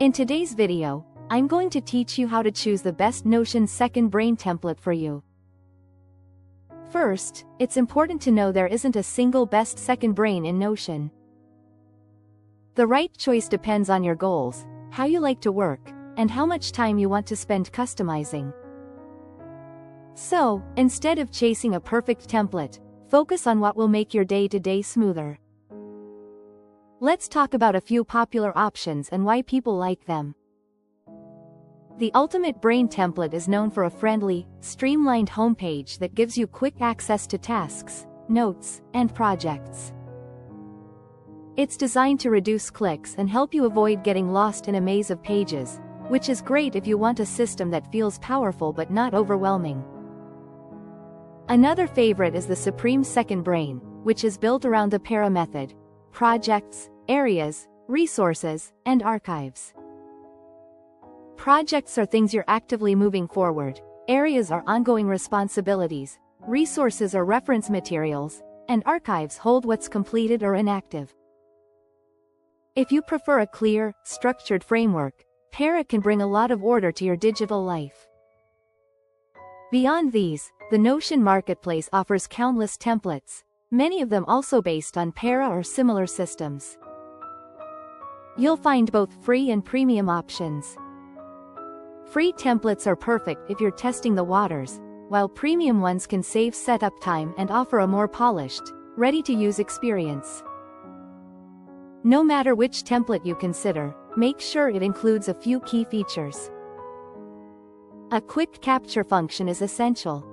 In today's video, I'm going to teach you how to choose the best Notion second brain template for you. First, it's important to know there isn't a single best second brain in Notion. The right choice depends on your goals, how you like to work, and how much time you want to spend customizing. So, instead of chasing a perfect template, focus on what will make your day-to-day smoother. Let's talk about a few popular options and why people like them. The Ultimate Brain template is known for a friendly, streamlined homepage that gives you quick access to tasks, notes, and projects. It's designed to reduce clicks and help you avoid getting lost in a maze of pages, which is great if you want a system that feels powerful but not overwhelming. Another favorite is the Supreme Second Brain, which is built around the Para method: projects, areas, resources, and archives. Projects are things you're actively moving forward, areas are ongoing responsibilities, resources are reference materials, and archives hold what's completed or inactive. If you prefer a clear, structured framework, Para can bring a lot of order to your digital life. Beyond these, the Notion Marketplace offers countless templates, many of them also based on Para or similar systems. You'll find both free and premium options. Free templates are perfect if you're testing the waters, while premium ones can save setup time and offer a more polished, ready-to-use experience. No matter which template you consider, make sure it includes a few key features. A quick capture function is essential.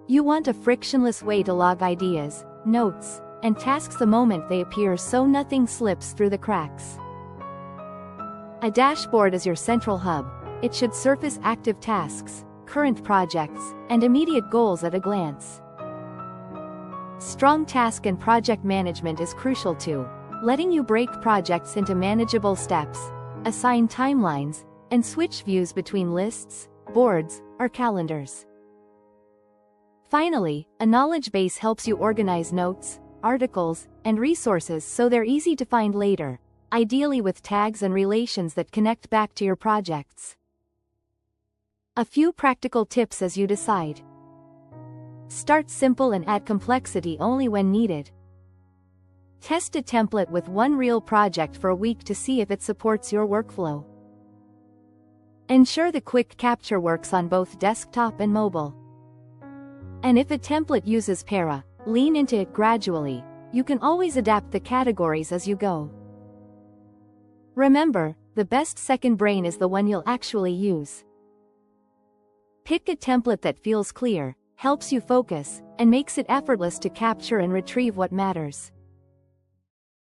You want a frictionless way to log ideas, notes, and tasks the moment they appear so nothing slips through the cracks. A dashboard is your central hub. It should surface active tasks, current projects, and immediate goals at a glance. Strong task and project management is crucial too, letting you break projects into manageable steps, assign timelines, and switch views between lists, boards, or calendars. Finally, a knowledge base helps you organize notes, articles, and resources so they're easy to find later, ideally with tags and relations that connect back to your projects. A few practical tips as you decide. Start simple and add complexity only when needed. Test a template with one real project for a week to see if it supports your workflow. Ensure the quick capture works on both desktop and mobile. And if a template uses Para, lean into it gradually. You can always adapt the categories as you go. Remember, the best second brain is the one you'll actually use. Pick a template that feels clear, helps you focus, and makes it effortless to capture and retrieve what matters.